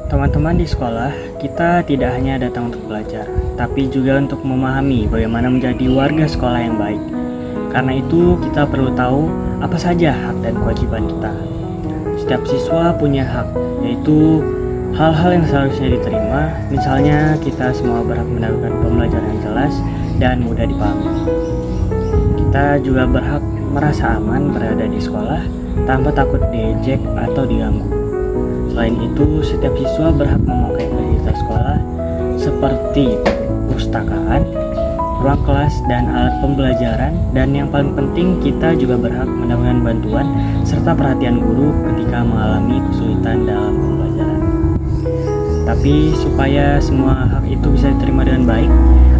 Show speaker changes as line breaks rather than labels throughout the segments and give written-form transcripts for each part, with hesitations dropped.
Teman-teman di sekolah, kita tidak hanya datang untuk belajar, tapi juga untuk memahami bagaimana menjadi warga sekolah yang baik. Karena itu, kita perlu tahu apa saja hak dan kewajiban kita. Setiap siswa punya hak, yaitu hal-hal yang seharusnya diterima. Misalnya, kita semua berhak mendapatkan pembelajaran yang jelas dan mudah dipahami. Kita juga berhak merasa aman berada di sekolah tanpa takut diejek atau diganggu. Selain itu, setiap siswa berhak memakai fasilitas sekolah seperti perpustakaan, ruang kelas, dan alat pembelajaran. Dan yang paling penting, kita juga berhak mendapatkan bantuan serta perhatian guru ketika mengalami kesulitan dalam pembelajaran. Tapi supaya semua hak itu bisa diterima dengan baik,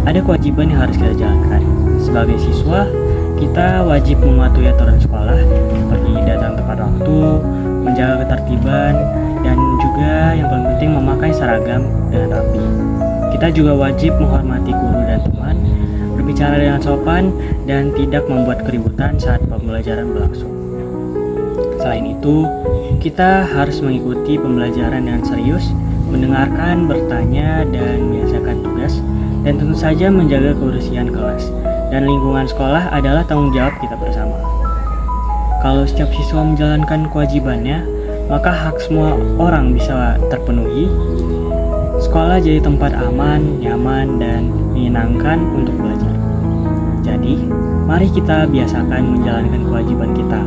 ada kewajiban yang harus kita jalankan. Sebagai siswa, kita wajib mematuhi aturan sekolah seperti datang tepat waktu, menjaga ketertiban, dan juga yang paling penting memakai seragam dengan rapi. Kita juga wajib menghormati guru dan teman, berbicara dengan sopan, dan tidak membuat keributan saat pembelajaran berlangsung. Selain itu, kita harus mengikuti pembelajaran dengan serius, mendengarkan, bertanya, dan menyelesaikan tugas, dan tentu saja menjaga kebersihan kelas. Dan lingkungan sekolah adalah tanggung jawab kita bersama. Kalau setiap siswa menjalankan kewajibannya, maka hak semua orang bisa terpenuhi. Sekolah jadi tempat aman, nyaman, dan menyenangkan untuk belajar. Jadi, mari kita biasakan menjalankan kewajiban kita,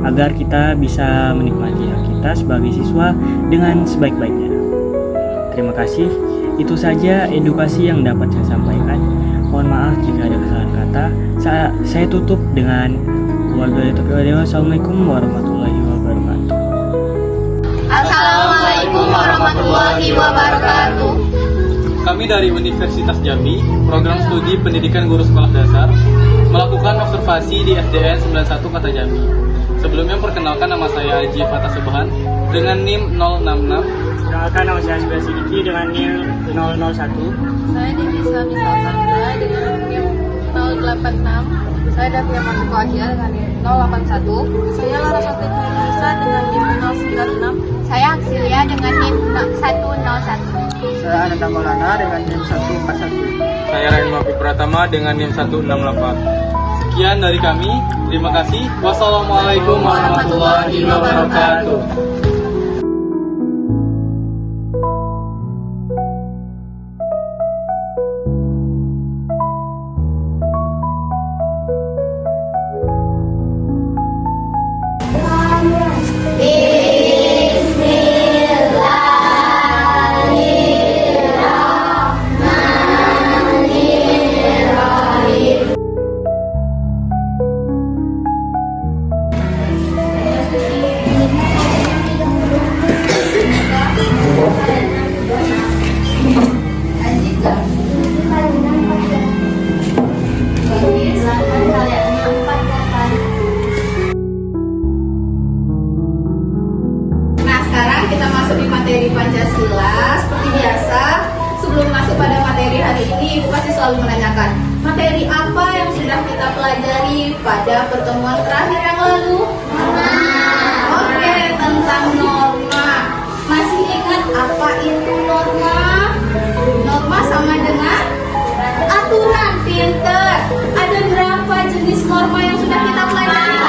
agar kita bisa menikmati hak kita sebagai siswa dengan sebaik-baiknya. Terima kasih, itu saja edukasi yang dapat saya sampaikan. Mohon maaf jika ada kesalahan kata. Saya tutup dengan Assalamualaikum warahmatullahi wabarakatuh.
Assalamualaikum warahmatullahi wabarakatuh.
Kami dari Universitas Jambi, Program Studi Pendidikan Guru Sekolah Dasar, melakukan observasi di SDN 91 Kota Jambi. Sebelumnya perkenalkan, nama saya Aji Fatah Subhan dengan NIM 066.
Perkenalkan, nama saya Asbila Sidiki dengan NIM 001.
Saya Dinisa Misal Sandra dengan NIM 086. Saya Davia Masuk Wahia dengan NIM 081. Saya Larasati Nisa dengan NIM 096. Saya Aksilia dengan NIM 101.
Saya Ananda Maulana dengan NIM 141.
Saya Rainmafi Pratama dengan NIM 168. Sekian dari kami, terima kasih. Wassalamualaikum warahmatullahi wabarakatuh.
Kita masuk di materi Pancasila. Seperti biasa, sebelum masuk pada materi hari ini, Ibu pasti selalu menanyakan, materi apa yang sudah kita pelajari pada pertemuan terakhir yang lalu? Oke, tentang norma. Masih ingat apa itu norma? Norma sama dengan aturan. Pinter. Ada berapa jenis norma yang sudah kita pelajari?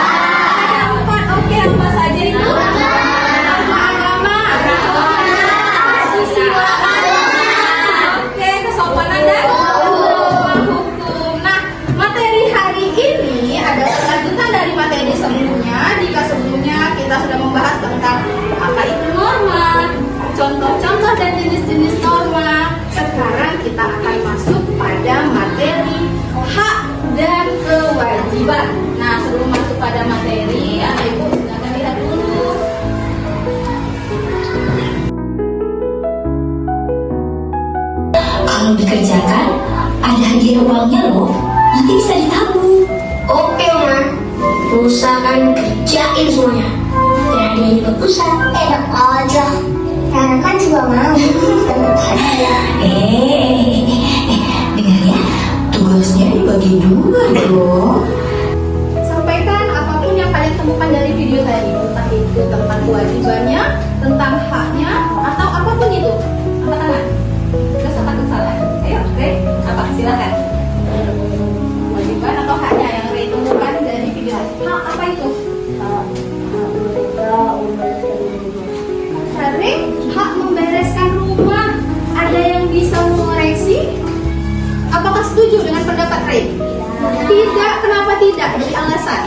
Ada 4. Oke, apa saja itu? Kita sudah membahas tentang apa itu norma, contoh-contoh dan jenis-jenis norma. Sekarang kita akan masuk pada materi hak dan kewajiban. Nah, sebelum masuk pada materi, Anak Ibu silakan lihat dulu.
Kalau dikerjakan, ada hadiah uangnya loh. Nanti bisa ditabung.
Oke, Oma. Pulsa kan kerjain semuanya.
Dan hadiah juga pulsa.
Enak aja. Karena kan juga mau dapat hadiah.
Dengar ya, tugasnya dibagi 2 dong.
Sampaikan apapun yang kalian temukan dari video tadi, entah itu tentang kewajibannya, tentang haknya, atau apapun itu. menarik? Tidak, kenapa tidak? Beri alasan.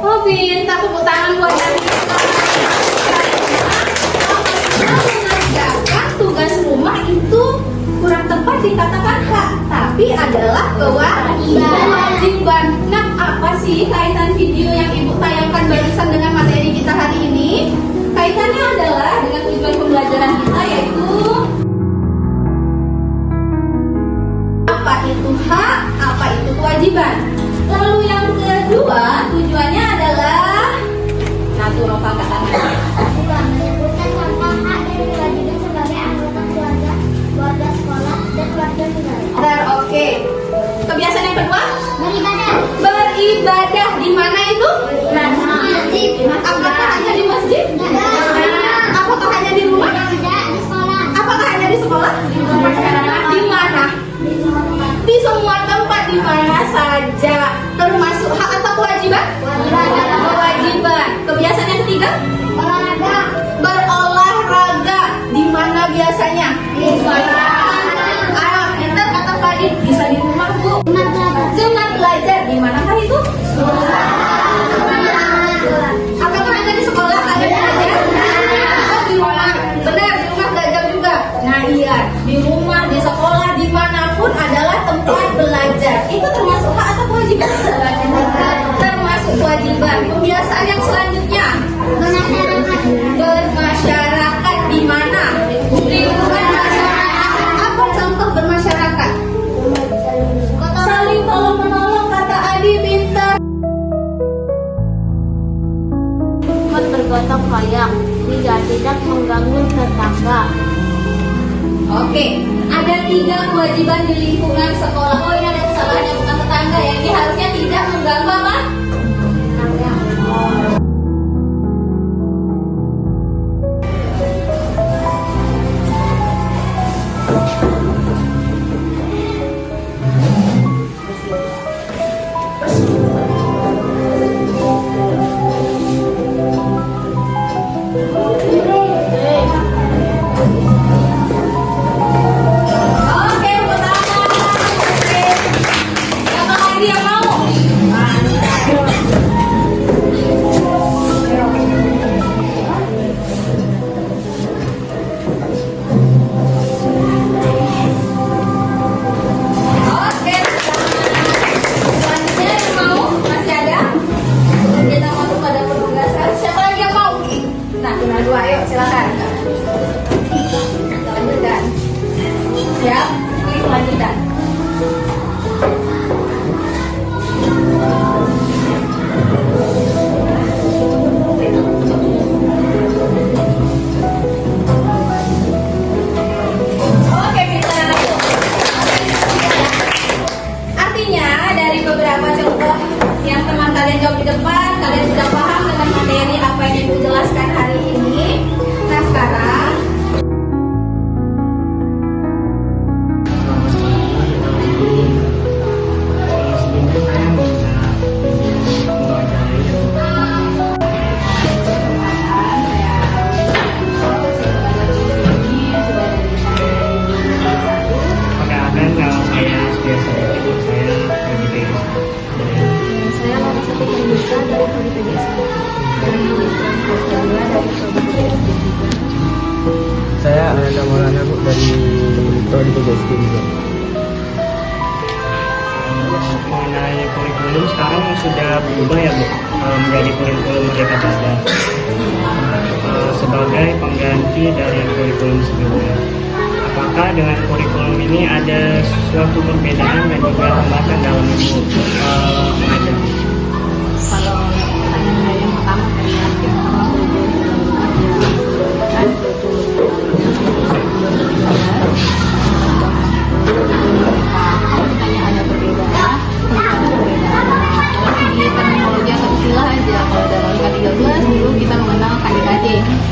Oh, pintar, tepuk tangan buat Nadia. Mengerjakan tugas rumah itu kurang tepat dikatakan hak, tapi adalah kewajiban. Nah, apa sih kaitan video yang Ibu tayangkan barusan dengan materi kita hari ini? Kaitannya adalah dengan tujuan pembelajaran kita, yaitu apa itu hak, apa itu kewajiban. Lalu yang kedua, tujuannya adalah Nova angkat tangan.
Menyebutkan tentang hak dan kewajiban sebagai anggota keluarga, keluarga sekolah, dan keluarga negara.
Oke. Kebiasaan yang kedua,
Beribadah.
beribadah. Di mana itu?
Masjid.
Apakah hanya di masjid? Apakah hanya di rumah?
Tidak, di sekolah.
Apakah hanya di sekolah? Di mana? Di semua tempat, di mana saja. Termasuk hak atau kewajiban? Kewajiban. Kebiasaan yang ketiga,
Olahraga.
berolahraga. Di mana biasanya?
Di sekolah.
Pintar kata Fadil, bisa di rumah, Bu. Sunat belajar. Di manakah itu? Apakah hanya di sekolah ada belajar? Oh, di rumah. Benar, di rumah belajar juga. Nah iya, di rumah, di sekolah, dimanapun adalah tempat belajar. Itu termasuk hak atau kewajiban? Termasuk kewajiban. Kebiasaan yang selanjutnya, bermasyarakat. Di mana? Lingkungan masyarakat. Apa contoh bermasyarakat? Saling tolong menolong, kata Adi. Pintar.
Bergotong royong, tidak mengganggu tetangga.
Oke, ada 3 kewajiban di lingkungan sekolah. Oh, ini ada kesalahannya, bukan tetangga ya. Ini harusnya tidak mengganggu apa? Oke, pertama. Oke. Siapa lagi yang mau? Oke. Selanjutnya yang mau? Masih ada? Kita masuk pada penugasan. Siapa lagi yang mau? Nah, cuma 2, ayo silakan. Lanjutkan. Siap? Klik lanjutkan. Oke, kita lanjut. Artinya dari beberapa contoh yang teman kalian jawab di depan, kalian sudah paham dengan materi apa yang Ibu jelaskan hari ini. Nah, sekarang
Perkenalkan, nama saya Sudiarsa. Saya dari PGS.
Saya Laura Sati Kanisa dari Prodi PGS. Dan Sosial dari Prodi PGS.
Saya Ananda Maulana Bu dari Prodi PGS juga.
Mengenai kurikulum sekarang sudah berubah ya Bu, menjadi kurikulum Merdeka Belajar sebagai pengganti dari kurikulum sebelumnya. Apakah dengan kurikulum ini ada suatu perbedaan dan juga hambatan dalam mengajar?
Kalau pertanyaan yang pertama terkait dengan pertanyaan ada perbedaan. Kalau segi terminologi atau istilah aja, kalau dalam K13 dulu kita mengenal KDKD,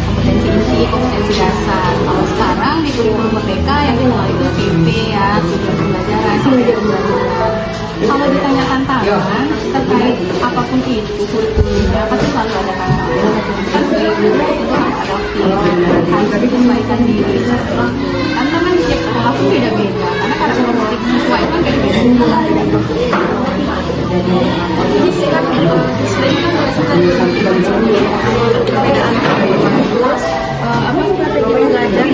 kompetensi inti, kompetensi dasar. Kalau sekarang di kurikulum Merdeka yang dikenal itu PP ya, tujuan pembelajaran, tujuan pembelajaran. Kalau ditanya tantangan terkait apapun itu kurikulumnya, pasti selalu ada tantangan. Kan sebagai guru itu harus adaptif, harus menyesuaikan diri. Tantangan di setiap sekolah pun beda-beda, karena siswa itu kan beda-beda. Jadi siswa ini kan merasakan perbedaan strategi belajar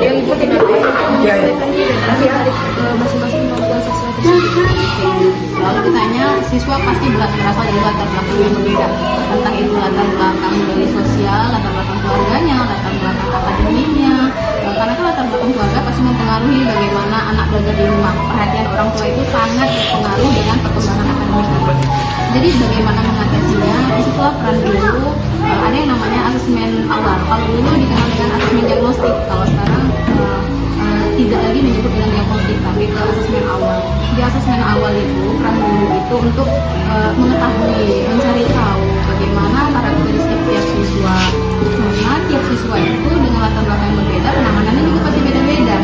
yang itu tidak masing-masing kemampuan siswa itu. Kalau ditanya, siswa pasti berasal dari latar belakang yang berbeda, entah itu latar belakang dari sosial, latar belakang keluarganya, latar belakang akademiknya. Karena kan latar belakang keluarga pasti mempengaruhi bagaimana anak belajar di rumah. Perhatian orang tua itu sangat berpengaruh dengan perkembangan akademik anak. Jadi bagaimana mengatasinya? Disitulah peran guru. Ada yang namanya asesmen awal. Kalau dulu dikenal dengan asesmen diagnostik, kalau sekarang tidak lagi menyebut dengan diagnostik, tapi ke asesmen awal. Di asesmen awal itu peran guru itu untuk mengetahui, mencari tahu bagaimana karakteristik tiap siswa. Karena tiap siswa itu dengan latar belakang yang berbeda, penanganannya juga pasti beda-beda.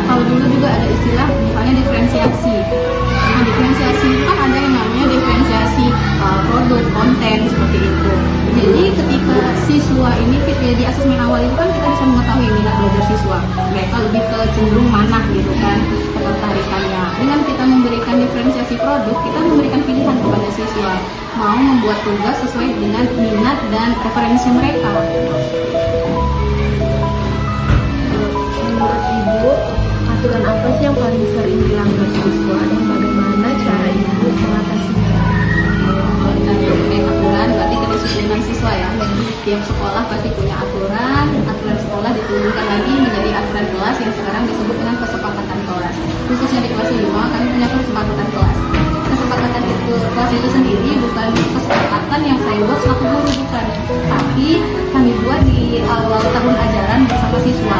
Kalau dulu juga ada istilah misalnya diferensiasi. Nah, diferensiasi itu kan ada yang namanya diferensiasi produk, konten, seperti itu. Jadi ketika siswa ini di asesmen awal itu kan kita bisa mengetahui minat belajar siswa. Mereka lebih ke cenderung mana gitu kan ketertarikannya. Dengan kita memberikan diferensiasi produk, kita memberikan pilihan kepada siswa mau membuat tugas sesuai dengan minat dan preferensi mereka.
Menurut Ibu, aturan apa sih yang paling sering dilanggar siswa dan bagaimana cara Ibu mengatasinya?
Kalau kita terkait aturan, berarti kedisiplinan siswa ya. Tiap sekolah pasti punya aturan sekolah diturunkan lagi menjadi aturan kelas yang sekarang disebut dengan kesepakatan kelas. Khususnya di kelas 5, kami punya kesepakatan kelas. Kesepakatan itu, kelas itu sendiri bukan kesepakatan yang saya buat selaku guru, bukan. Tapi kami buat di awal tahun ajaran bersama siswa.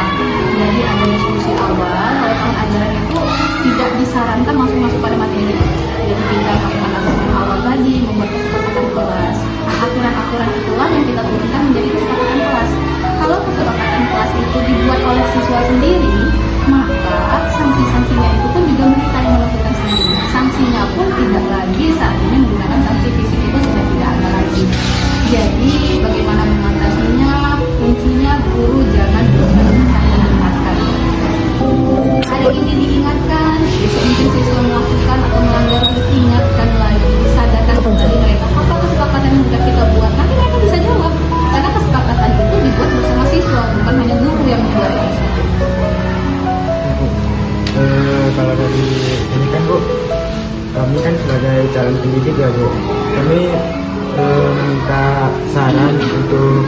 Jadi ada diskusi awal, kalau tahun ajaran itu tidak disarankan masuk pada materi. Jadi kita melakukan asesmen awal tadi, membuat kesepakatan kelas. Nah, aturan-aturan itulah yang kita turunkan menjadi kesepakatan kelas. Kalau kesepakatan kelas itu dibuat oleh siswa sendiri, maka sanksi-sanksinya itu pun juga kita yang melakukan sendiri. Sanksinya pun tidak lagi saat ini menggunakan sanksi fisik, itu sudah tidak ada lagi. Jadi bagaimana mengatasinya? Kuncinya guru jangan bosan-bosan mengingatkan. Hari ini diingatkan, besok mungkin siswa melakukan atau melanggar, diingatkan lagi, sadarkan kembali mereka apa kesepakatan yang sudah kita buat. Nanti mereka bisa jawab, karena kesepakatan itu dibuat bersama siswa, bukan hanya guru yang membuatnya.
Kalau dari ini kan Bu, kami kan sebagai calon pendidik ya Bu, kami minta saran untuk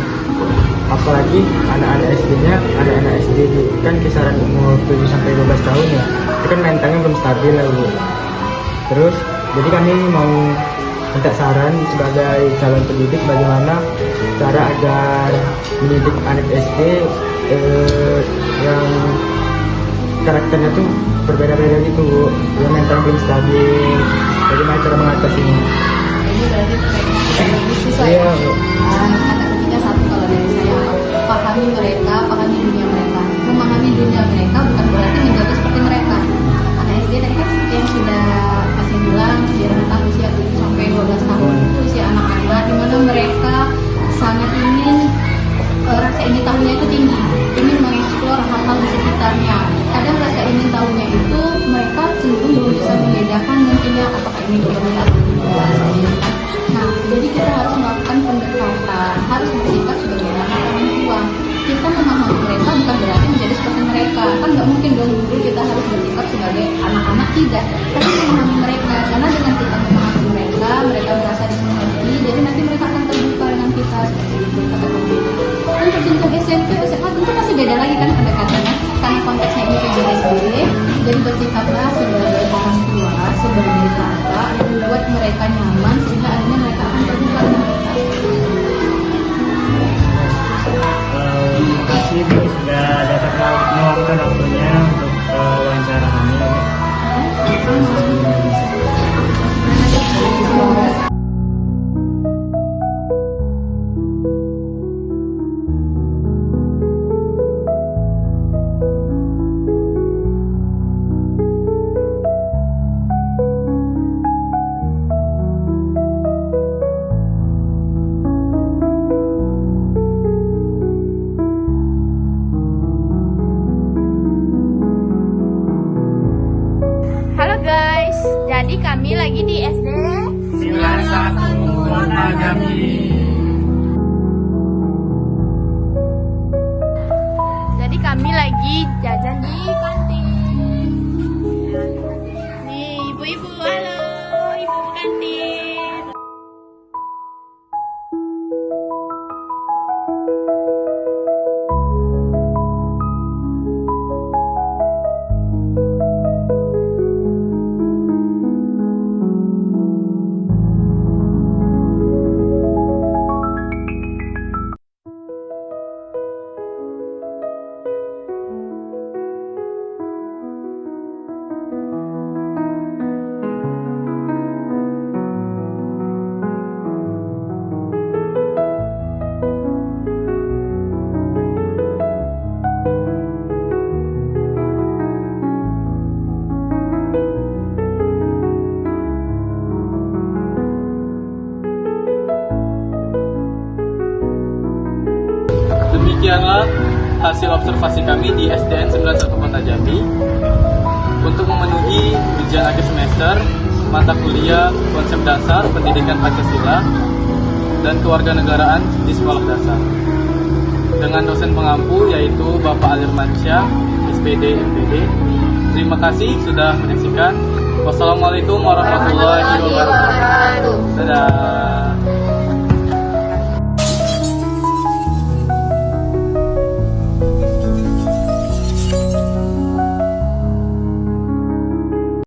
apalagi anak-anak SD-nya, anak-anak SD kan kisaran umur 7 sampai 12 tahun ya, itu kan mentalnya belum stabil lah Bu. Terus jadi kami mau minta saran sebagai calon pendidik bagaimana cara agar mendidik anak SD yang karakternya tuh berbeda-beda gitu Bu, yang mental belum stabil, bagaimana cara mengatasinya?
Ini berarti terkait siswa
Iya
ya.
Bu.
Kata kuncinya satu kalau dari saya, pahami mereka, pahami dunia mereka. Memahami dunia mereka bukan berarti menjadi seperti mereka. Anak SD tadi kan seperti yang sudah kasih bilang, dia rentang usia 7 sampai 12 tahun, itu usia anak-anak di mana mereka sangat ingin rasa ingin tahunya itu tinggi, ingin mengeksplor hal-hal di sekitarnya. Kadang rasa ingin tahunya itu mereka cenderung belum bisa membedakan mungkinnya apakah ini benar atau tidak. Nah, jadi kita harus melakukan pendekatan, harus bersikap sebagai anak orang tua. Kita memahami mereka bukan berarti menjadi seperti mereka. Kan nggak mungkin dong dulu kita harus bersikap sebagai anak-anak, tidak. Tapi memahami mereka, karena dengan kita memahami mereka, mereka merasa dimengerti. Jadi nanti mereka akan terbuka dengan kita seperti itu. Untuk jenjang SMP, SMA tentu masih beda lagi kan pendekatannya, karena konteksnya ini PJSD. Jadi bersikaplah sebagai orang tua, sebagai kakak yang membuat mereka nyaman sehingga akhirnya mereka akan terbuka dengan kita.
Terima kasih Bu sudah dapat meluangkan waktunya untuk wawancara kami.
Kami lagi di SD
91 Kota Jambi.
Jadi kami lagi jajan di kantin. Nih, ibu-ibu, halo, ibu kantin.
Demikianlah hasil observasi kami di SDN 91 Kota Jambi untuk memenuhi ujian akhir semester mata kuliah konsep dasar pendidikan Pancasila dan kewarganegaraan di sekolah dasar dengan dosen pengampu yaitu Bapak Alirmansyah, SPD MPD. Terima kasih sudah menyaksikan. Wassalamualaikum warahmatullahi wabarakatuh. Dadah.